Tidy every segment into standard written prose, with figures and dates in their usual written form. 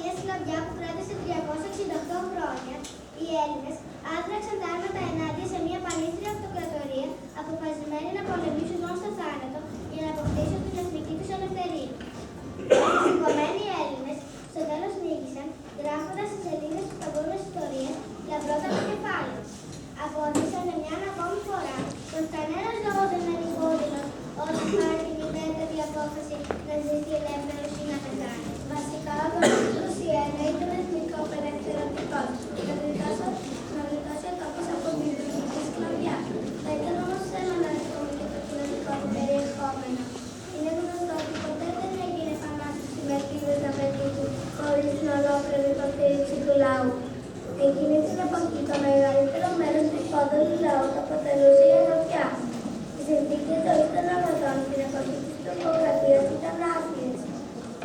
μια σκλαβιά που κράτησε 368 χρόνια, οι Έλληνες άδραξαν τα άρματα ενάντια σε μια πανήθρια αυτοκρατορία, αποφασισμένοι να πολεμήσουν ως το θάνατο για να αποκτήσουν την εθνική τους ελευθερία. Οι σηκωμένοι Έλληνες στο τέλος νίκησαν, γράφοντας στις σελίδες του παγκόσμιας ιστορίας λαμπρότατο κεφάλαιο. Απόδειξαν μια ακόμη φορά πως κανένας λόγος δεν είναι υπόδειλος όταν πάρει την υπέρτατη απόφαση να ζήσει ελεύθερος ή να πεθάνει. Βασικά, ο τόπος του ΣΥΕΝΑ ήταν εθνικό απελευθερωτικός και να γλιτώσει ο τόπος από την βιβλική σκλαβιά. Θα ήταν όμως θέμα να ρυθμίσει το κοινωνικό του περιεχόμενο. Είναι γνωστό ότι ποτέ δεν έγινε επανάσταση με ελπίδες να πετύχουν χωρίς την ολόκληρη υποστήριξη του λαού. Εκείνη την εποχή το μεγαλύτερο μέρος του υπόδουλου λαού το αποτελούσε η αγροτιά. Οι συνθήκες ζωής των αγροτών στην εποχή της τουρκοκρατίας ήταν άθλιες.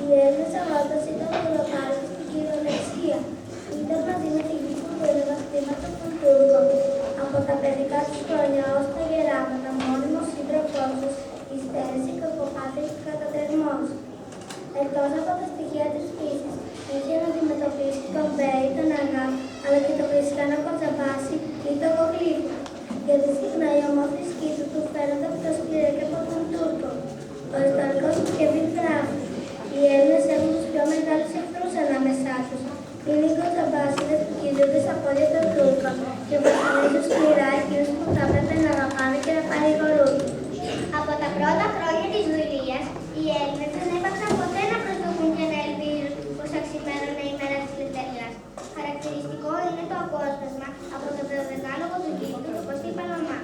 Οι Έλληνες αγρότες ήταν δουλοπάρες στην κυριολεξία. Ήταν μαζί με τη γη του δούλευαν κτήματα των Τούρκων. Από τα παιδικά τους χρόνια ως τα γεράματα, μόνιμος σύντροφός τους, η στέρηση, κακοπάθεια και κατατρεγμός. Εκτός από τα στοιχεία της φύσης, είχε να αντιμετωπίσει τον Μπέι, τον Αγά, αλλά και τον Χριστιανό Κοτσαμπάση ή τον Γογλίφο. Γιατί συχνά οι ομοθρησκοί του φαίνονται πιο σκληροί και από τον Τούρκο. Ο ιστορικός Κεβίν γράφει: οι Έλληνες έχουν τους πιο μεγάλους εχθρούς ανάμεσά τους. Είναι οι Κοτσαμπάσιδες που κυλούνται στα πόδια των Τούρκων και βασανίζουν σκληρά εκείνους που θα έπρεπε να αγαπάνε και να παρηγορούν. Από τα πρώτα χρόνια της δουλείας, οι Έλληνες δεν έπαξαν ποτέ να προσδοκούν και να ελπίζουν πως αξιμένωνε η μέρα της ελευθερίας. Χαρακτηριστικό είναι το απόσπασμα από τον πρωτοδεκάλογο του Κίτου του Κωστή Παλαμά.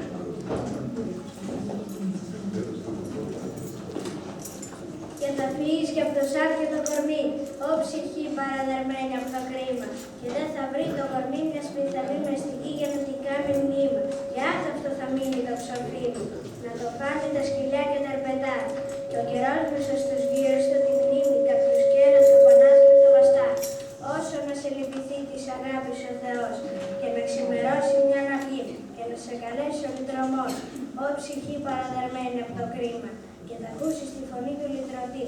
Και θα φύγεις και από το σάρκι το κορμί, ω ψυχή παραδερμένη από το κρίμα. Και δεν θα βρει το κορμί μια σπιθανή με στη γη για να την κάνει μνήμα. Και άθαυτο θα μείνει το ψωφί, να το φάνε τα σκυλιά και τα αρπετά. Και ο καιρός μέσα στους γύρους του τη μνήμη, κάποιους καιρός το πανάθλιο το βαστά. Όσο να σε λυπηθεί της αγάπης ο Θεός, και να ξημερώσει μια αυγή, και να σε καλέσει ο λυτρωμός, ω ψυχή παραδερμένη από το κρίμα. Και θα ακούσεις τη φωνή του λυτρωτή,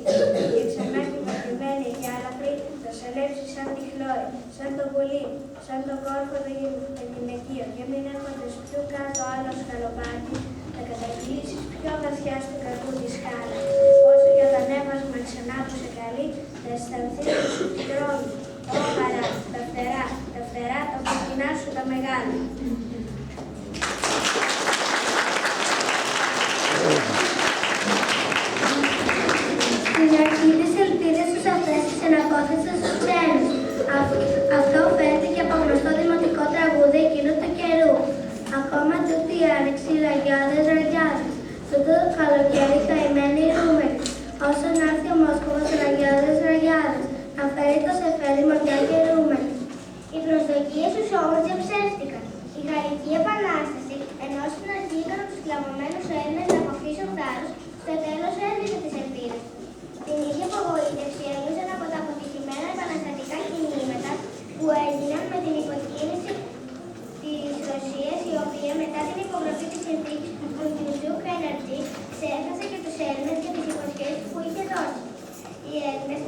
και ξανά κυματημένη και αλαφρή, θα σε λέψει σαν τη χλώρη, σαν το πουλί, σαν το κόρφο το γυναικείο, και μην έχοντας πιο κάτω άλλο σκαλοπάτι, θα καταγγείλεις πιο βαθιά στο κακού τη σκάλα. Όσο για το ανέβασμα ξανά που σε καλεί, θα αισθανθείς που σου τρώνει. Ω χαρά, τα φτερά, τα κοκκινά σου τα μεγάλα. Στην αρχή τις ελπίδες τους αυτές τις εναπόθεσαν στους ξένους. Αυτό φαίνεται και από γνωστό δημοτικό τραγούδι εκείνου του καιρού. Ακόμα τούτη η άνοιξη, ραγιάδες, ραγιάδες. Τούτο το καλοκαίρι καημένοι ρούμενοι. Όσο να έρθει ο Μόσχοβος, ραγιάδες, ραγιάδες. Να φέρει το σεφέρι μοντιά και ρούμενοι. Οι προσδοκίες τους όμως διαψεύστηκαν. Η Γαλλική Επανάσταση, ενώ στην αρχή ήταν τους σκλαβωμένους Έλληνες να αποκτήσουν θάρρος, στο τέλος έδειξε τις ελπίδες. Την ίδια απογοήτευση ένιωσαν από τα αποτυχημένα επαναστατικά κινήματα που έγιναν με την υποκίνηση της Ρωσίας, η οποία μετά την υπογραφή της συνθήκης του Κιουσιούκ Ενεργή ξέχασε και τους Έλληνες και τις υποσχέσεις που είχε δώσει. Οι Έλληνες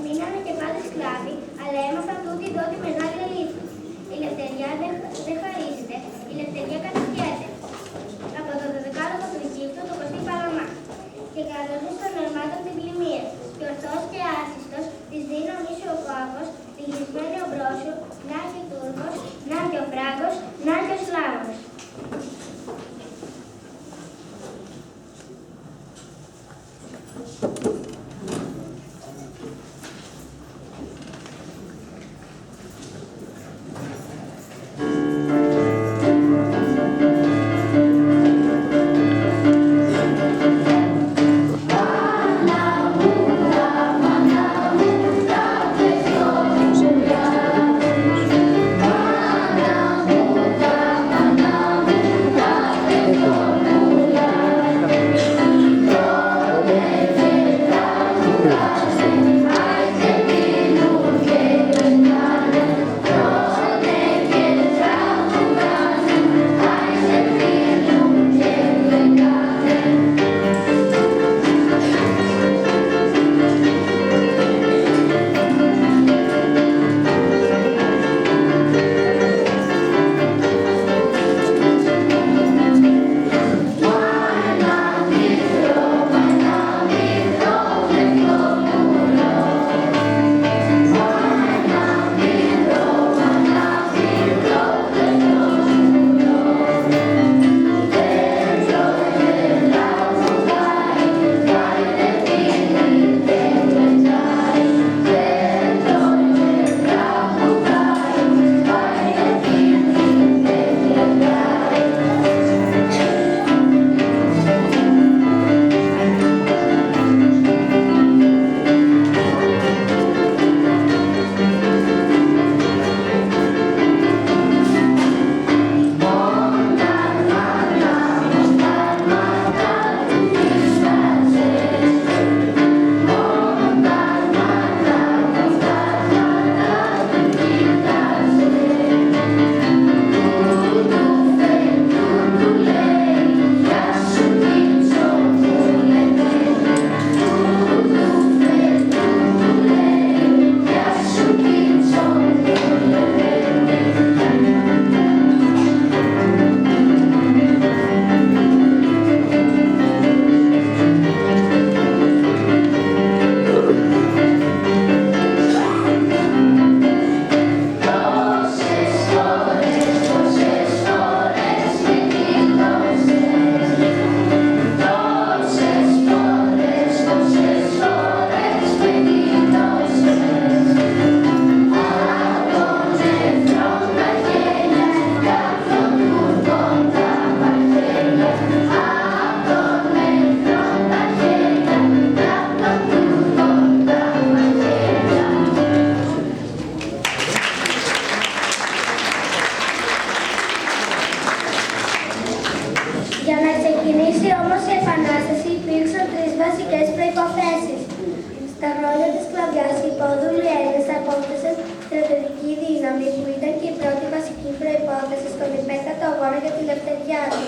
υπόθεση στον υπέκτατο αγώνα για τη λευτεριά του.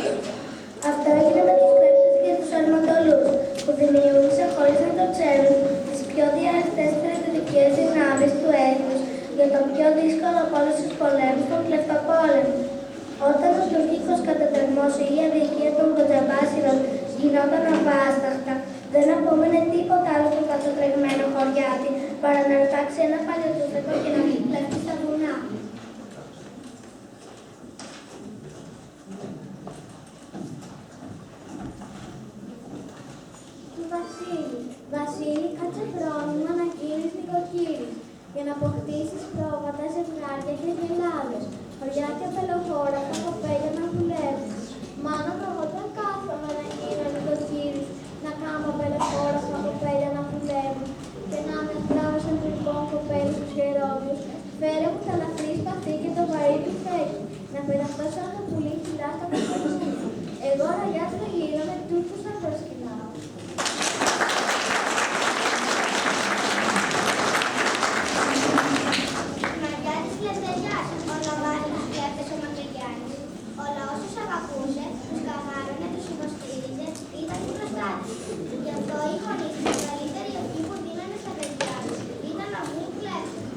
Αυτό έγινε με τους κλέφτες και τους αρματολούς, που δημιούργησαν χωρίς να το ξέρουν τις πιο διαρρηκτές στρατιωτικές δυνάμεις του έθνους για τον πιο δύσκολο από όλους τους πολέμους, τον κλεφτοπόλεμο. Όταν ο τουρκικός κατατερμός ή η αδικία των Κοτζαμπάσιδων γινόταν αβάσταχτα, δεν απόμενε τίποτα άλλο στο κατωτρεγμένο χωριάτι παρά να αρπάξει ένα παλιοτούφεκο και να κλέψει στα βουνά. Βασίλη, κάτσε πρόβλημα να κύρεις νοικοκύρης, για να αποκτήσεις πρόβατα, ζευγάρια και γελάδες, χωριά και πελοχώρα, τα κοπέλια να δουλεύουν. Μάνα μου, εγώ δεν κάθομαι να γίνω νοικοκύρης, να κάνω πελοχώρα, τα κοπέλια να δουλεύουν, και να με τράβεσαν λοιπόν κοπέλους τους γερόντους. Φέρε μου τα λαφρύ σπαθί και το βαρύ του φέκι, να πεταχτώ σαν το πουλί χιλά στα κοπέλια. Εγώ ραγιάς θα γίνω με Τούρκους να προσκυνάω. Γι' αυτό οι γονείς τους καλύτεροι αυτοί που δίνανε στα παιδιά τους ήταν να βγουν κλέφτες.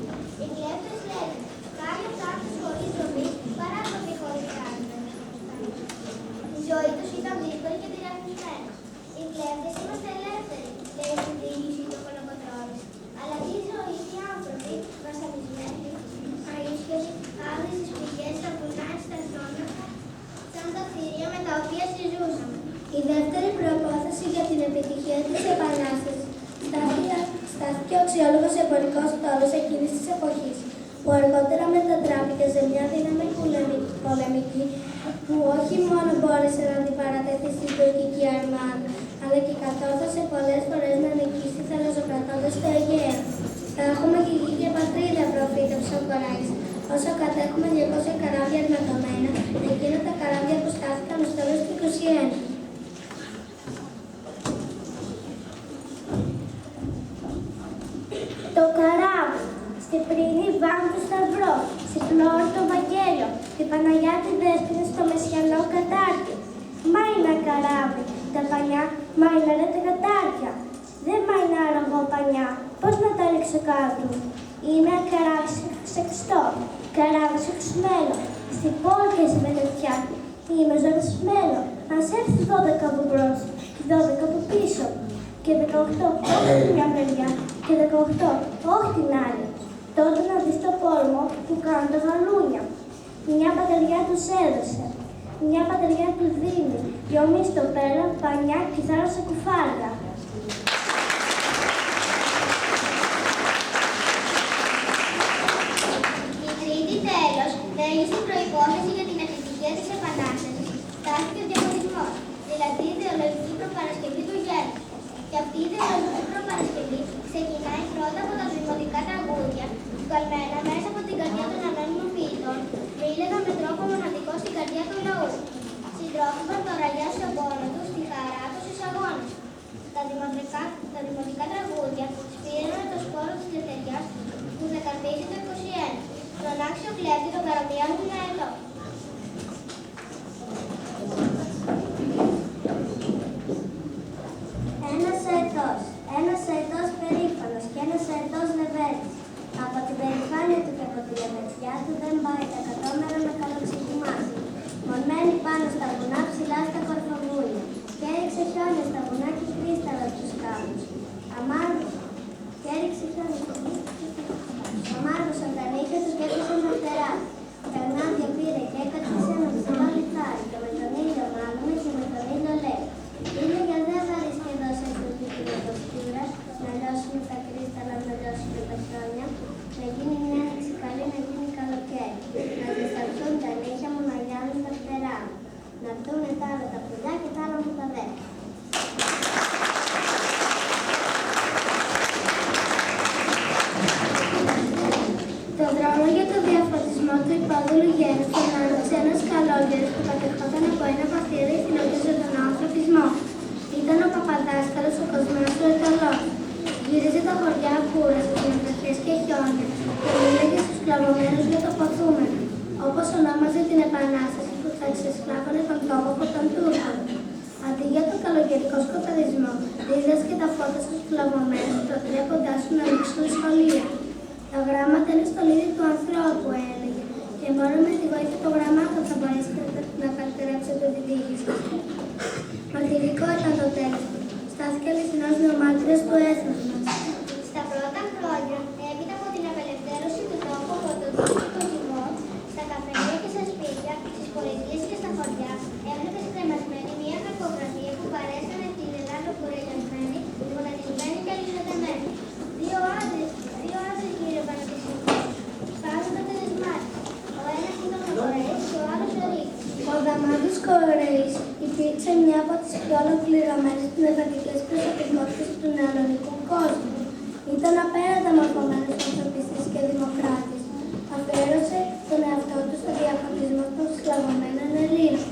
Οι κλέφτες λένε, κάνε θάρρος χωρίς ζωή παρά ζωή χωρίς θάρρος. Η ζωή τους ήταν δύσκολη και τυραννισμένη. Οι κλέφτες είμαστε ελεύθεροι, λέει η διοίκηση του Κολοκοτρώνης. Αλλά τι ζωή οι άνθρωποι, βασανισμένοι, αίσθητοι, άλλοι στις πηγές, στα βουνά, στα ζώνα, σαν τα θηρία με τα οποία συζούσαμε. Η δεύτερη προϋπόθεση για την επιτυχία της Επανάστασης στάθηκε ο αξιόλογος εμπορικός στόλος εκείνης της εποχής, που αργότερα μετατράπηκε σε μια δύναμη πολεμική που όχι μόνο μπόρεσε να αντιπαρατεθεί στην τουρκική αρμάδα, αλλά και κατόρθωσε πολλές φορές να νικήσει θαλασσοκρατώντας το Αιγαίο. Θα έχουμε και γη και πατρίδα, προφήτευσε ο Κοράκης, όσο κατέχουμε 200 καράβια αρματωμένα, εκείνα τα καράβια που στάθηκαν στο τέλος του 21. Το καράβι, στην πρινή Βάνου του Σταυρό, στην Πλώρη το Βαγγέλιο, την Παναγιά τη Δέσποινα στο Μεσιανό Κατάρτι. Μα είναι καράβι, τα πανιά, μα είναι ρε τα κατάρτια. Δεν μα είναι αργό πανιά, πώς να τα ρίξω κάτω. Είναι καράβι σεξτό, καράβι σεξμένο, στην πόλη και στη Βενετιά. Είμαι ζωρισμένο, ας έρθει 12 από μπρος και 12 από πίσω. Και 18, όχι μια μεριά, και 18, όχι την άλλη. Τότε να δεις το πόλεμο που κάνουν τα γαλούνια. Μια πατεριά τους έδωσε, μια πατεριά του δίνει, δυο στο πέρα, πανιά και θάλασσα κουφάρια. Η τρίτη τέλος, μέγιστη προϋπόθεση για την επιτυχία της Επανάστασης, στάθηκε ο διαχωρισμός, δηλαδή η ιδεολογική προπαρασκευή του γένους. Και αυτή η ιδεολογική προπαρασκευή ξεκινάει πρώτα από τα δημοτικά τραγούδια, βγαλμένα μέσα από την καρδιά των ανώνυμων ποιητών, μίλαγαν με τρόπο μοναδικό στην καρδιά του λαού. Συντρόφιζαν το ραγιά στον πόνο του, στη χαρά του, στους αγώνες. Τα δημοτικά τραγούδια σπήρανε το σπόρο της λευτεριάς που δεκαπίζει το 21. Τον άξιο κλέφτη τον καραμιάζουν εδώ. Ένας αετός περήφανος και ένας αετός λεβέντης. Από την περηφάνεια του και από τη λεβεντιά του δεν πάει τα κατώμερα να καλοξετοιμάσει. Μονμένη πάνω στα βουνά, ψηλά στα κορφοβούνια. Και έριξε χιόνια στα βουνά και κρίσταλα στους κάπους. Αμάρβωσαν τα νύχια του και έπεσαν τα φτερά. Τα γνάδια πήρε και έκατσε ένα ψηλό λιθάρι. Και με τον ήλιο μάλλον και με τον ήλιο λέει. Είναι για δεν θα ρίξει και δώσει εκδοτική λεπτοσκούρα, να λιώσουν τα κρίσταλα, να λιώσουν τα χιόνια, να γίνει μια άνοιξη καλή, να γίνει καλοκαίρι. Να ζεσταθούν τα νύχια μου, να γιάνουν τα φτερά μου. Να δουν τα άλλα τα πουλιά και τα άλλα μου τα δέκα. Το δρόμο για το διαφωτισμό του υπόδουλου γένους τον άνοιξε ένας καλόγερος που κατεχόταν από ένα βαστήρι φιλόκιζε τον ανθρωπισμό. Ήταν ο Παπαδάσκαλος, ο Κοσμάς του Ετωλός. Γύριζε τα χωριά κούρας, με βροχές και χιόνια και μίλαγε στους κλαβωμένους για το ποθούμενο. όπως ονόμαζε την επανάσταση που θα εξεσκλάβωνε τον τόπο από τον Τούρκο. Αντί για τον καλοκαιρικό σκοταδισμό, δίδασκε τα φώτα στους σκλαβωμένους, προτρέποντάς τους να ανοίξουν σχολεία. Τα γράμματα είναι στολίδι του ανθρώπου, έλεγε, και μόνο με τη βοήθεια των γραμμάτων θα μπορέσετε να καλυτερέψετε την τύχη σας. Μαρτυρικό ήταν το τέλος του. Στάθηκε αληθινός νεομάρτυρας του έθνους μας. Στα πρώτα χρόνια, έπειτα από την απελευθέρωση του τόπου από τον τουρκικό θυμό, στα καφενεία και στα σπίτια, στις πολιτείες και στα χωριά, έβλεπε κρεμασμένη μια κακογραφία που παρέσκανε την Ελλάδα κουρελιασμένη, μονατισμένη και αλυσοδεμένη. Δύο άντρες γύρευαν από τη σημαία, σπάζοντα τα δεσμάτια. Ο ένας ήταν ο Κορέης και ο άλλος ο Ρίκος. Ο Δαμάδης Κορέης υπήρξε μια από τις πιο ολοκληρωμένες πνευματικές προσωπικότητες του νεοελληνικού κόσμου. Ήταν απέραντα μορφωμένος ανθρωπιστής και δημοκράτης. Αφιέρωσε τον εαυτό του στο διαφωτισμό των σκλαβωμένων Ελλήνων.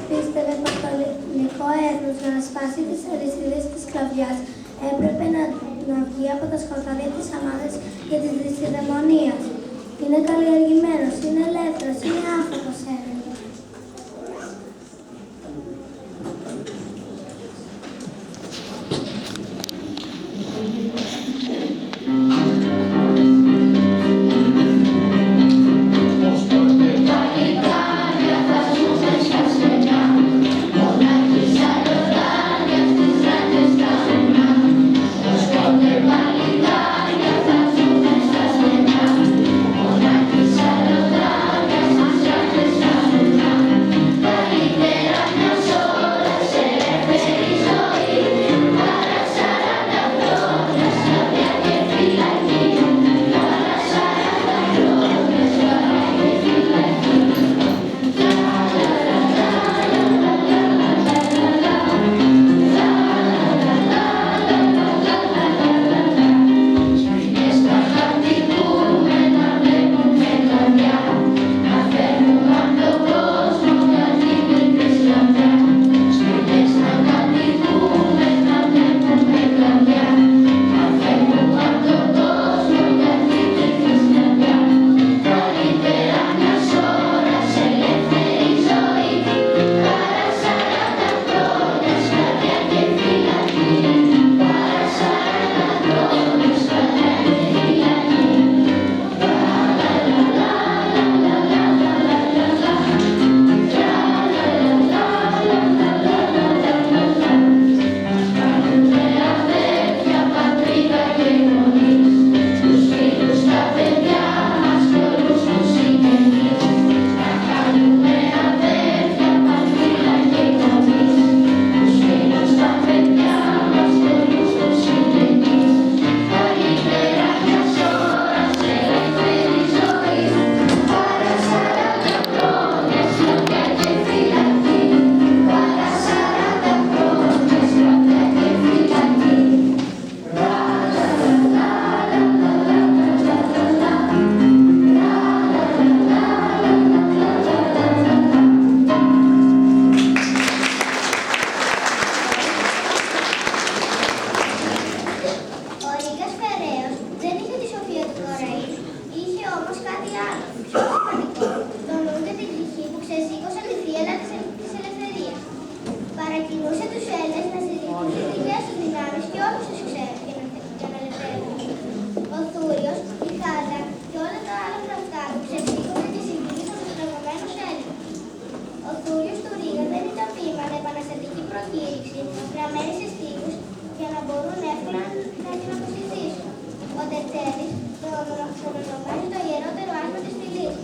Πίστευε πως το ελληνικό έθνος για να σπάσει τις αλυσίδες της σκλαβιάς έπρεπε να βγει από τα σκοτάδια της αμάδας και της δυσιδαιμονίας. Είναι καλλιεργημένος, είναι ελεύθερος, είναι άνθρωπος, έλεγε. Παρακινούσε τους Έλληνες να στηρίξουν τις δικές τους δυνάμεις και όλους τους ξένους για να ελευθερούν. Ο Θούριος, η Χάλτα και όλα τα άλλα κρατά του ξεσήκωσαν και συγκίνησαν τους τραβωμένους Έλληνες. Ο Θούριος του Ρήγα δεν ήταν ποίημα με επαναστατική προκήρυξη, γραμμένη σε στίχους για να μπορούν εύκολα να την αποστηθήσουν. Ο Τερτέλης το ονομάζει το ιερότερο άσμα της φυλής.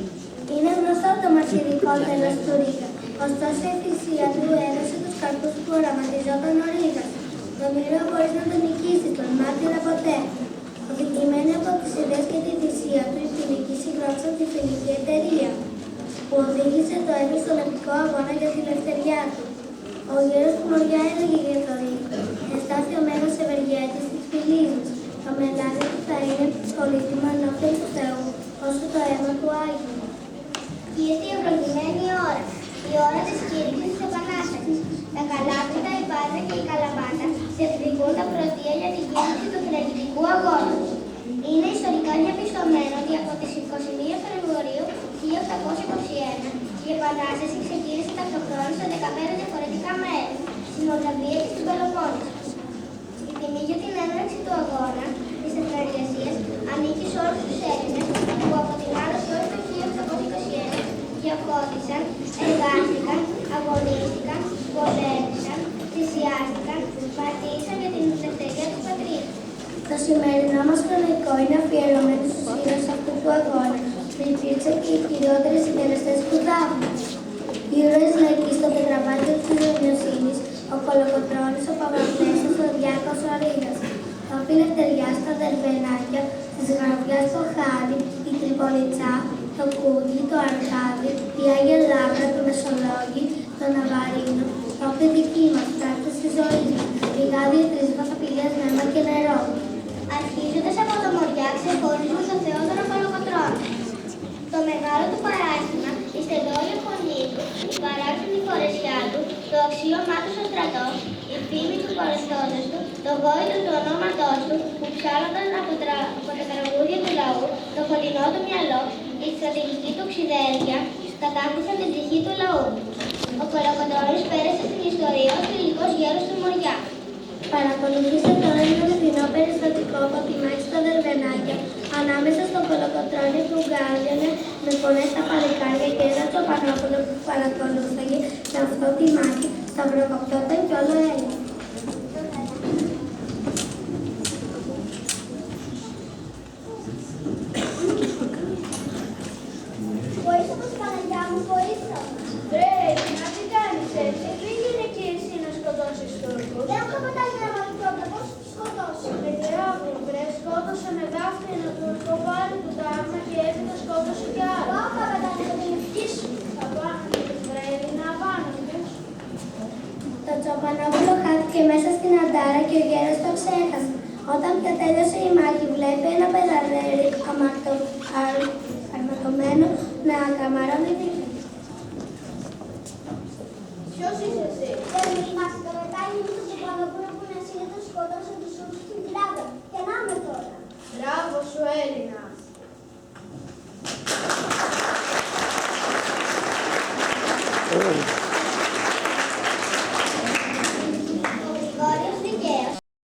Είναι γνωστό το μαρτυρικό τέλος του Ρήγα. Ωστόσο η θυσία του έδωσε τους καρπούς που οραματιζόταν ο Ρήγας. Το μοιραίο μπορείς να τον νικήσεις, τον μάρτυρα ποτέ. Οδηγημένοι από τις ιδέες και τη θυσία του, οι φιλικοί συγκρότησαν τη φιλική εταιρεία, που οδήγησε το έθνος στον επικό αγώνα για τη ελευθεριά του. Ο γέρος του Μοριά έλεγε για το Ρήγα: «Εστάθη ο μέγας ευεργέτης της φυλής μας. Το μελάνι του θα είναι πολύτιμο ενώπιον του Θεού, όσο το αίμα του Άγιου». Και ήρθε η ευλογημένη ώρα, η ώρα της κήρυξης της Επανάστασης. Τα Καλάπρητα, η Πάτρα και η Καλαμάτα διεκδικούν τα πρωτεία για την κήρυξη του φυλακητικού αγώνα. Είναι ιστορικά διαπιστωμένο ότι από τις 21 Φεβρουαρίου 1821 Επανάσταση ξεκίνησε ταυτοχρόνως σε 15 διαφορετικά μέρη, στη Μολδαβία και στην Πελοπόννησο. Η τιμή για την έναρξη του αγώνα της εθνοεργασίας ανήκει σε όλους τους Έλληνες που από την άλλωση έως το 1821 διαφώτισαν, εργάστηκαν, αγωνίστηκαν, πολέμησαν, θυσιάστηκαν, μαρτύρησαν για την ελευθερία της πατρίδας. Το σημερινό μας χρονικό είναι αφιερωμένο στους ήρωες αυτού του αγώνα, που υπήρξαν και οι κυριότεροι συντελεστές του θαύματος. Οι ήρωες λαϊκοί στο τετραβάρδιο της Ιωνιοσύνης, ο Κολοκοτρώνης, ο Παπαφλέσσας, ο Διάκος, ο Ρήγας, το Φιλευτεριά στα Δερβενάκια, της Γραβιάς στο Χάδι, η Τριπολιτσά, το Κούγι, το Αρχάδι, η Άγια Λάμπρα, το Μεσολόγγι, το Ναβαρίνο, το Αφεντική μας, τάκτες της ζωής μας, λιγάδι τρίσμα πηγές νερό και νερό. Αρχίζοντας από το Μοριά, ξεχωρίζουμε τον Θεόδωρο Κολοκοτρώνη. Το μεγάλο του παράστημα, η στεντόλια φωνή του, η παράξενη φορεσιά του, το αξίωμά του στο στρατό, η φήμη του παρελθόντος του, το βόητο του ονόματός του, που ψάλλονταν από τα τραγούδια του λαού, το χωλινό του μυαλό, η στρατηγική του ξυδέρκεια, κατάκτησαν την ψυχή του λαού. Ο Κολοκοτρώνης πέρασε στην ιστορία ως τελικός γέρος του Μοριά. Παρακολουθήστε τώρα ένα φθηνό περιστατικό από τη μάχη στα Δερβενάκια ανάμεσα στον Κολοκοτρώνη που γκάζανε με φωνές στα παλικάρια και ένα Τσοπανόπουλο που παρακολούθαγε σε αυτό τη μάχη, σταυροκοπτόταν κι όλο έλεγε. Βοήθα μας Παναγιά μου, βοήθα. Βρε, να τι κάνεις έτσι, μην είναι και εσύ να σκοτώσεις Τούρκους. Δεν έχω κατάλαβα να βάλω πρώτα, πώς τους σκοτώσω. Παιδιά μου, βρε, σκότωσε με δάφνη ένα Τούρκο, βάλει του τάγμα και έπειτα σκότωσε κι άλλο. Εγώ έχω κατάλαβα την ευχή σου. Απάνωτος, βρε, είναι απάνωτος. Το Τσοπανόπουλο χάθηκε μέσα στην αντάρα και ο γέρος το ξέχασε. Όταν πια τέλειωσε η μάχη, βλέπει ένα πεδαδέρι αρματωμένο να καμαρώνει